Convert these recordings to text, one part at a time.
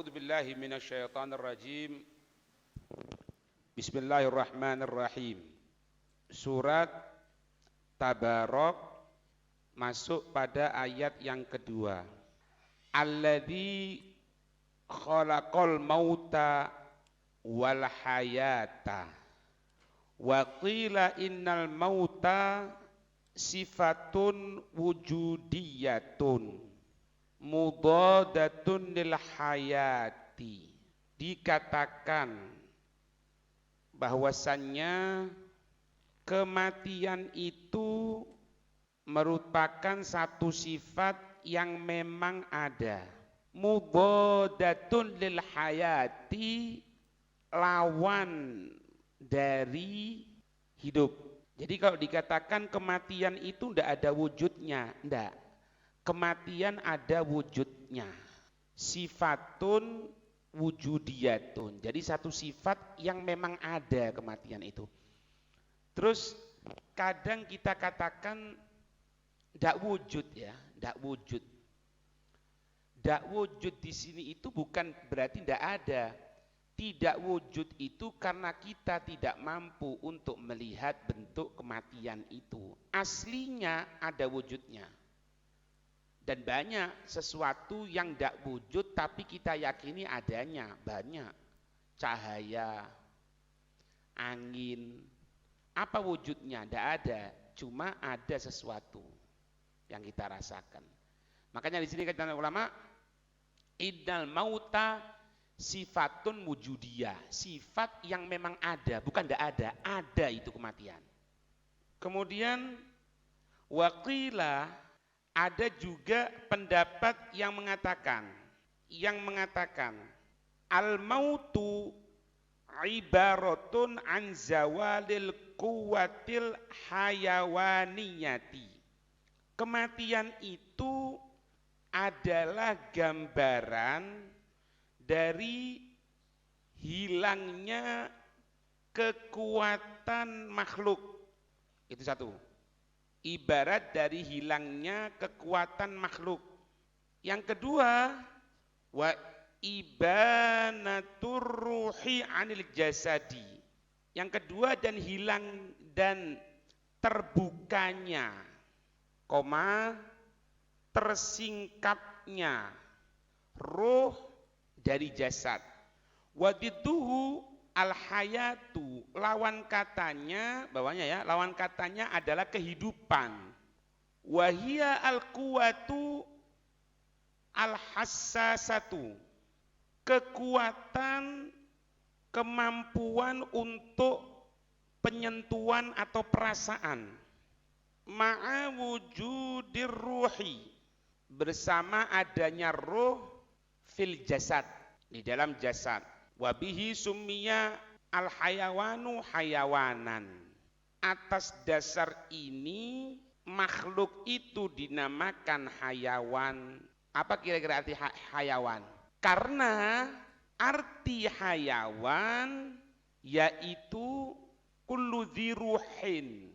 A'udzu billahi minasyaitonir rajim. Bismillahirrahmanirrahim. Surat Tabarok masuk pada ayat yang kedua. Alladzi khalaqal mauta wal hayata wa qila innal mauta sifatun wujudiyatun mudadatun lil hayati. Dikatakan bahwasannya kematian itu merupakan satu sifat yang memang ada. Mudadatun lil hayati, lawan dari hidup. Jadi kalau dikatakan kematian itu tidak ada wujudnya, tidak. Kematian ada wujudnya. Sifatun wujudiyatun. Jadi satu sifat yang memang ada kematian itu. Terus kadang kita katakan tidak wujud ya, tidak wujud. Tidak wujud di sini itu bukan berarti tidak ada. Tidak wujud itu karena kita tidak mampu untuk melihat bentuk kematian itu. Aslinya ada wujudnya. Dan banyak sesuatu yang tidak wujud tapi kita yakini adanya. Banyak. Cahaya, angin. Apa wujudnya? Tidak ada. Cuma ada sesuatu yang kita rasakan. Makanya di sini kata ulama, innal mauta sifatun wujudiyah, sifat yang memang ada, bukan tidak ada itu kematian. Kemudian waqila, ada juga pendapat yang mengatakan al mautu ibaratun an zawalil quwwatil hayawaniyati. Kematian itu adalah gambaran dari hilangnya kekuatan makhluk. Itu satu. Ibarat dari hilangnya kekuatan makhluk. Yang kedua, wa ibanatur ruhi anil jasadi. Yang kedua, dan hilang dan terbukanya, tersingkapnya ruh dari jasad. Wadidduhu al-hayatu, lawan katanya, bawahnya ya, lawan katanya adalah kehidupan. Wahia al-quwatu al-hassasatu, kekuatan, kemampuan untuk penyentuhan atau perasaan. Ma'a wujudir ruhi, bersama adanya ruh fil jasad, di dalam jasad. Wabihi summiya al hayawanu hayawanan. Atas dasar ini makhluk itu dinamakan hayawan. Apa kira-kira arti hayawan? Karena arti hayawan yaitu kullu dziruhin,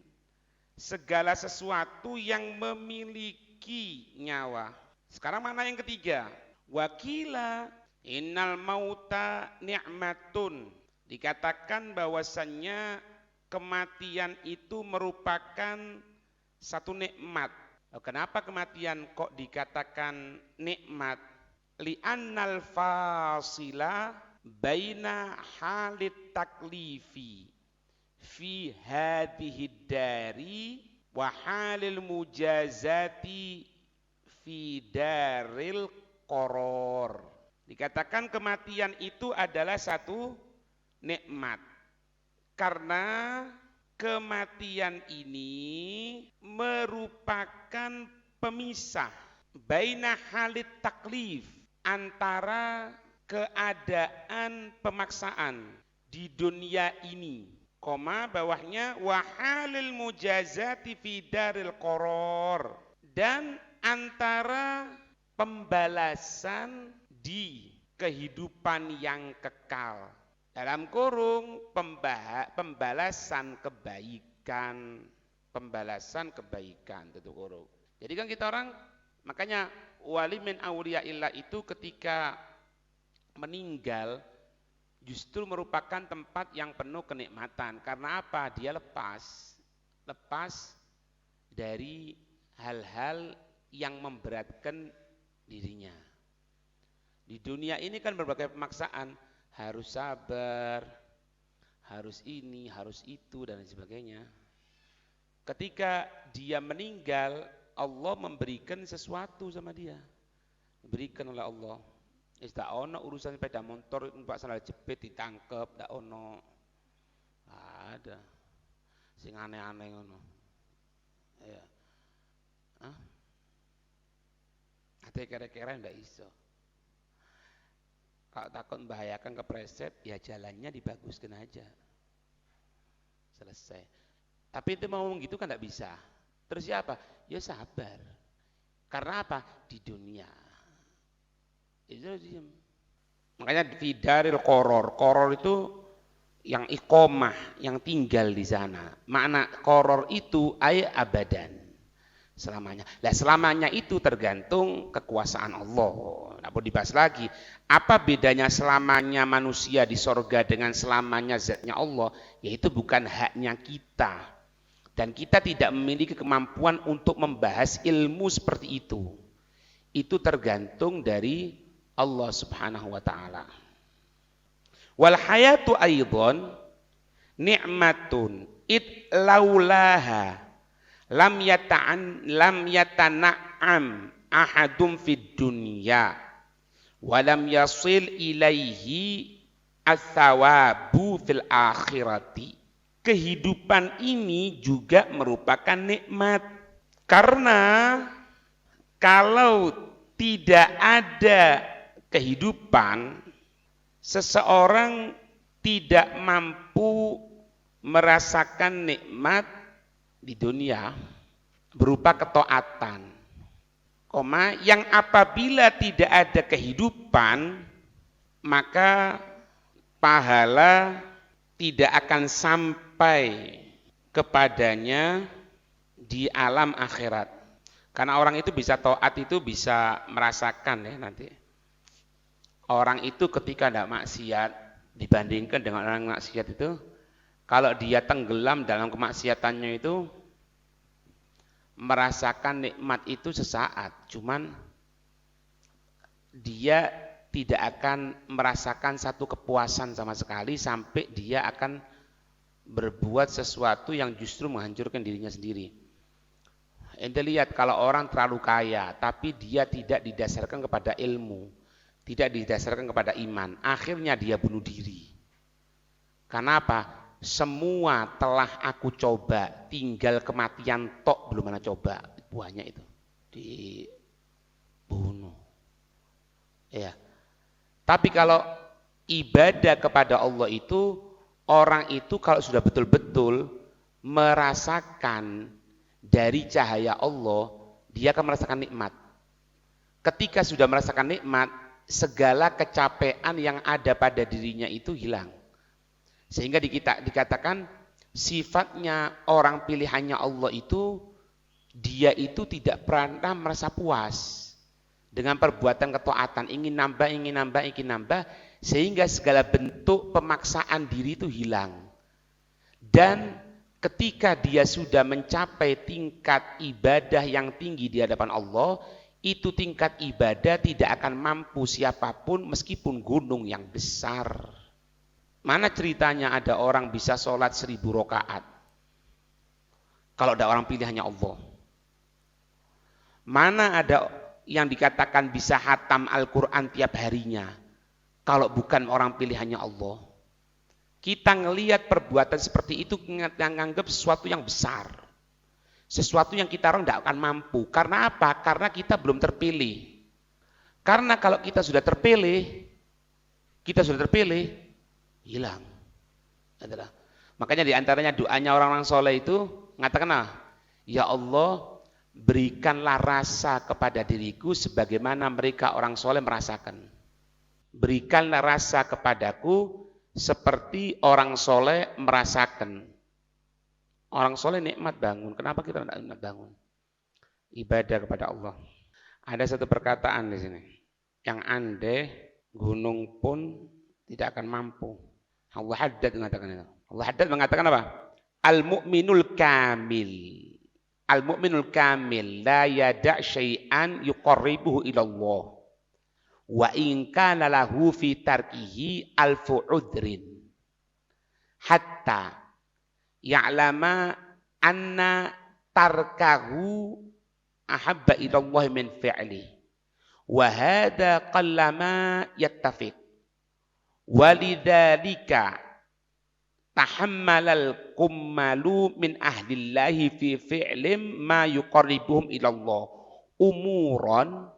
segala sesuatu yang memiliki nyawa. Sekarang mana yang ketiga? Wakila innal mauta ni'matun, dikatakan bahwasannya kematian itu merupakan satu nikmat. Kenapa kematian kok dikatakan nikmat? Li'annal fasila baina halit taklifi fi hadhihi dari wa halil mujazati fi daril qoror. Dikatakan kematian itu adalah satu nikmat karena kematian ini merupakan pemisah baina halit taklif, antara keadaan pemaksaan di dunia ini, bawahnya wahalil mujazati fi daril qoror, dan antara pembalasan di kehidupan yang kekal, dalam kurung pembalasan kebaikan, tutup kurung. Jadi kan kita orang, makanya wali min auliya illah itu ketika meninggal justru merupakan tempat yang penuh kenikmatan. Karena apa? Dia lepas dari hal-hal yang memberatkan dirinya. Di dunia ini kan berbagai pemaksaan, harus sabar, harus ini, harus itu, dan sebagainya. Ketika dia meninggal, Allah memberikan sesuatu sama dia. Diberikan oleh Allah. Tidak ono urusan sepeda motor, numpak sandal jepit ditangkep, tidak ono. Ada. Sing aneh-aneh ngono. Ya. Hah? Ada kira-kira ndak iso. Kalau takut membahayakan kepleset, ya jalannya dibaguskan aja. Selesai. Tapi itu mau gitu kan ndak bisa. Terus siapa? Ya sabar. Karena apa? Di dunia. Itu diem. Makanya fidaril koror. Koror itu yang iqomah, yang tinggal di sana. Makna koror itu ay abadan. Selamanya. Nah, selamanya itu tergantung kekuasaan Allah. Nah, mau dibahas lagi. Apa bedanya selamanya manusia di sorga dengan selamanya zatnya Allah? Yaitu bukan haknya kita. Dan kita tidak memiliki kemampuan untuk membahas ilmu seperti itu. Itu tergantung dari Allah Subhanahu wa ta'ala. Wal hayatu aidon ni'matun it laulaha lam yatana'am ahadum fid dunya wa lam yasil ilaihi atsawabu fil akhirati. Kehidupan ini juga merupakan nikmat, karena kalau tidak ada kehidupan, seseorang tidak mampu merasakan nikmat di dunia berupa ketaatan. Yang apabila tidak ada kehidupan, maka pahala tidak akan sampai kepadanya di alam akhirat. Karena orang itu bisa taat, itu bisa merasakan ya nanti. Orang itu ketika tidak maksiat dibandingkan dengan orang maksiat itu, kalau dia tenggelam dalam kemaksiatannya itu merasakan nikmat itu sesaat, cuman dia tidak akan merasakan satu kepuasan sama sekali sampai dia akan berbuat sesuatu yang justru menghancurkan dirinya sendiri. Ente lihat kalau orang terlalu kaya tapi dia tidak didasarkan kepada ilmu, tidak didasarkan kepada iman, akhirnya dia bunuh diri. Karena apa? Semua telah aku coba, tinggal kematian tok belum pernah coba. Buahnya itu dibunuh. Ya. Tapi kalau ibadah kepada Allah itu, orang itu kalau sudah betul-betul merasakan dari cahaya Allah, dia akan merasakan nikmat. Ketika sudah merasakan nikmat, segala kecapean yang ada pada dirinya itu hilang. Sehingga dikatakan sifatnya orang pilihannya Allah itu, dia itu tidak pernah merasa puas dengan perbuatan ketaatan, ingin nambah, sehingga segala bentuk pemaksaan diri itu hilang. Dan ketika dia sudah mencapai tingkat ibadah yang tinggi di hadapan Allah, itu tingkat ibadah tidak akan mampu siapapun meskipun gunung yang besar. Mana ceritanya ada orang bisa sholat 1000 rakaat kalau ada orang pilihannya Allah? Mana ada yang dikatakan bisa hatam Al-Quran tiap harinya kalau bukan orang pilihannya Allah? Kita ngelihat perbuatan seperti itu menganggap sesuatu yang besar, sesuatu yang kita orang tidak akan mampu. Karena apa? Karena kita belum terpilih. Karena kalau kita sudah terpilih, hilang. Makanya diantaranya doanya orang-orang soleh itu mengatakan, ya Allah, berikanlah rasa kepada diriku sebagaimana mereka orang soleh merasakan. Berikanlah rasa kepadaku seperti orang soleh merasakan. Orang soleh nikmat bangun. Kenapa kita tidak nikmat bangun? Ibadah kepada Allah. Ada satu perkataan di sini yang andai gunung pun tidak akan mampu. Allah Haddad mengatakan itu. Allah Haddad mengatakan apa? Al-mu'minul kamil. Al-mu'minul kamil la yada' syai'an yuqarribuhu ilallah. Wa in kana lahu fi tarkihi alfu udrin. Hatta ya'lama anna tarkahu ahabba ilallah min fi'li. Wa hadha qallama yattafiq. Walidzalika tahammalal kummalu min ahlillahi fi fi'lim ma yuqarribuhum ilallah umuran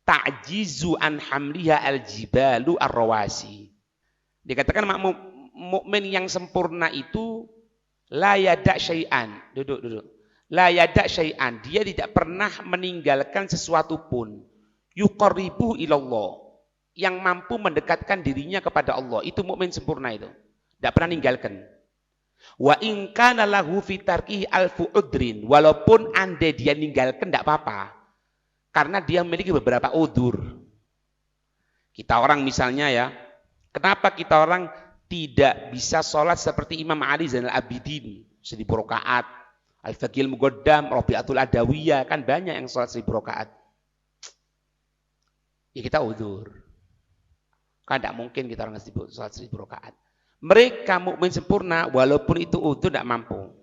ta'jizu an hamliha aljibalu arrawasi. Dikatakan mukmin yang sempurna itu la yada' syai'an. Duduk. La yada' syai'an. Dia tidak pernah meninggalkan sesuatu pun. Yuqarribuhu ilallah. Yang mampu mendekatkan dirinya kepada Allah. Itu mukmin sempurna itu. Tidak pernah ninggalkan. Wa in kana lahu fi tarkihi alfu udrin. Walaupun andai dia ninggalkan tidak apa-apa. Karena dia memiliki beberapa udur. Kita orang misalnya ya. Kenapa kita orang tidak bisa sholat seperti Imam Ali Zainal Abidin. 1000 rakaat. Al-Faqihul Muqaddam, Rabi'atul Adawiyah. Kan banyak yang sholat 1000 rakaat. Ya kita udur. Kan tidak mungkin kita orang sholat 1000 rakaat. Mereka mukmin sempurna walaupun itu udzur tidak mampu.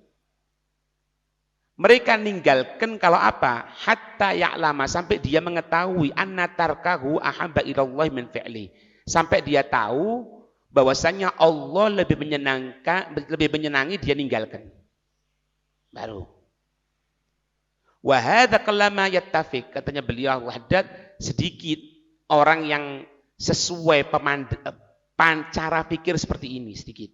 Mereka ninggalkan kalau apa? Hatta ya'lama, sampai dia mengetahui anna tarkahu ahabba ilallah min fi'li. Sampai dia tahu bahwasanya Allah lebih menyenangi dia ninggalkan. Baru. Wa hadza qallama yattafiq, katanya beliau Haddad, sedikit orang yang sesuai cara pikir seperti ini, sedikit.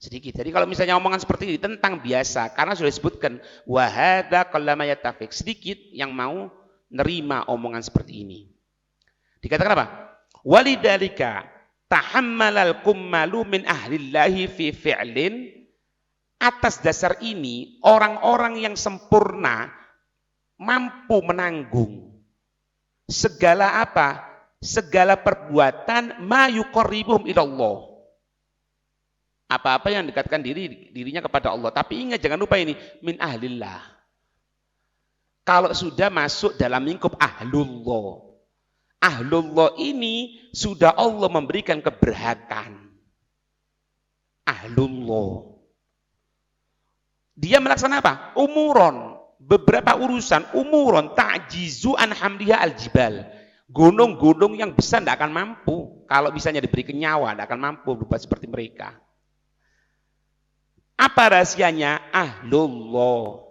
Jadi kalau misalnya omongan seperti ini tentang biasa, karena sudah disebutkan wa hadza qallama yattafiq, sedikit yang mau nerima omongan seperti ini. Dikatakan apa? Walidzalika tahammalal kummalu min ahlillahi fi fi'lin. Atas dasar ini orang-orang yang sempurna mampu menanggung segala apa? Segala perbuatan ma yuqarribuhum ilallah. Apa-apa yang dekatkan dirinya kepada Allah. Tapi ingat, jangan lupa ini min ahlillah. Kalau sudah masuk dalam lingkup ahlullah, ahlullah ini sudah Allah memberikan keberhakan. Ahlullah. Dia melaksanakan apa? Umuron. Beberapa urusan. Umuron ta'jizu an hamliha aljibal. Gunung-gunung yang besar tidak akan mampu. Kalau misalnya diberi nyawa, tidak akan mampu berbuat seperti mereka. Apa rahasianya? Ahlullah.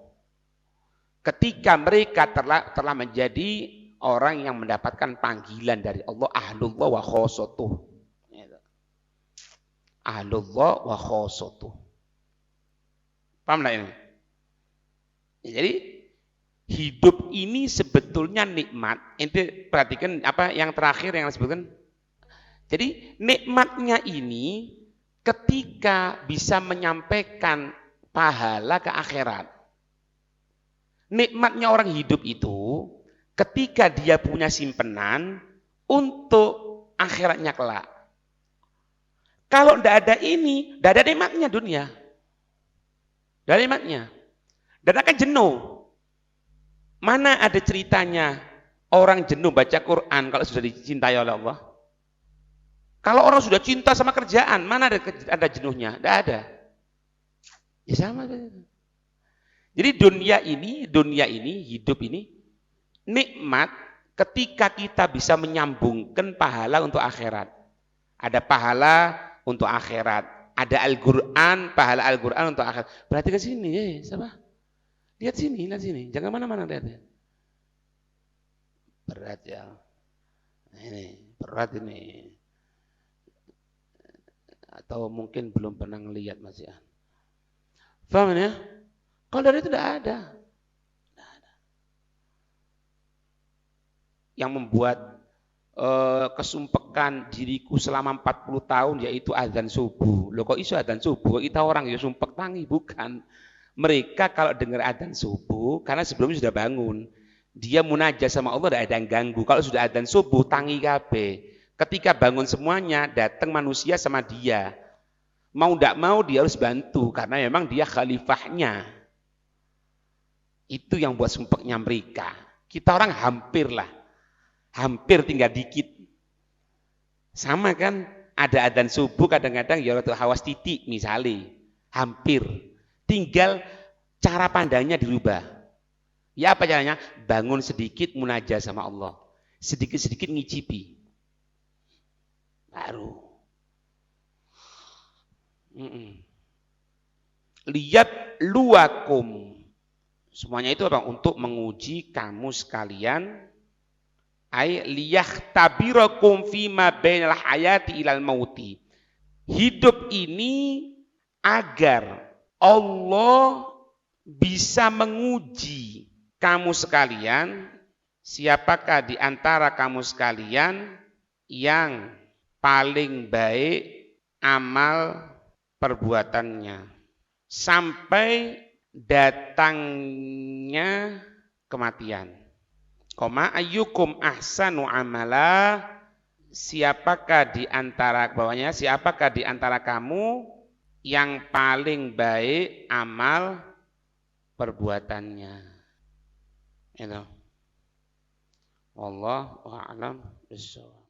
Ketika mereka telah menjadi orang yang mendapatkan panggilan dari Allah, ahlullah wa khosotuh. Ahlullah wa khosotuh. Paham tidak ini? Jadi hidup ini sebetulnya nikmat. Ente perhatikan apa yang terakhir yang disebutkan. Jadi nikmatnya ini ketika bisa menyampaikan pahala ke akhirat. Nikmatnya orang hidup itu ketika dia punya simpenan untuk akhiratnya kelak. Kalau tidak ada ini, tidak ada nikmatnya dunia. Tidak ada nikmatnya. Dan akan jenuh. Mana ada ceritanya orang jenuh baca Quran kalau sudah dicintai oleh Allah? Kalau orang sudah cinta sama kerjaan, mana ada jenuhnya? Tidak ada. Ya sama. Jadi dunia ini, hidup ini, nikmat ketika kita bisa menyambungkan pahala untuk akhirat. Ada pahala untuk akhirat. Ada Al-Quran, pahala Al-Quran untuk akhirat. Berarti ke sini, siapa? Lihat sini. Jangan mana-mana lihat. Berat ya. Ini, berat ini. Atau mungkin belum pernah ngelihat Mas ya. Paham ya? Kalau dari itu tidak ada. Yang membuat kesumpekan diriku selama 40 tahun yaitu azan subuh. Loh kok iso azan subuh? Kita orang ya sumpek tangi, bukan. Mereka kalau dengar azan subuh, karena sebelumnya sudah bangun, dia munajat sama Allah, tidak ada yang ganggu. Kalau sudah azan subuh, tangi kabeh. Ketika bangun semuanya, datang manusia sama dia. Mau tidak mau dia harus bantu, karena memang dia khalifahnya. Itu yang buat sumpeknya mereka. Kita orang hampir lah. Hampir tinggal dikit. Sama kan, ada adzan subuh kadang-kadang ya waktu hawas titik misalnya. Hampir. Tinggal cara pandangnya dirubah. Ya apa caranya? Bangun sedikit munajat sama Allah. Sedikit-sedikit ngicipi. Baru. Lihat luakum. Semuanya itu apa? Untuk menguji kamu sekalian. Ay liyahtabirakum fima bainal hayati ilal mauti. Hidup ini agar Allah bisa menguji kamu sekalian, siapakah di antara kamu sekalian yang paling baik amal perbuatannya sampai datangnya kematian. Koma ayyukum ahsanu amala, siapakah di antara bawahnya, siapakah di antara kamu yang paling baik amal perbuatannya. Itu. Wallahu a'lam bishawab.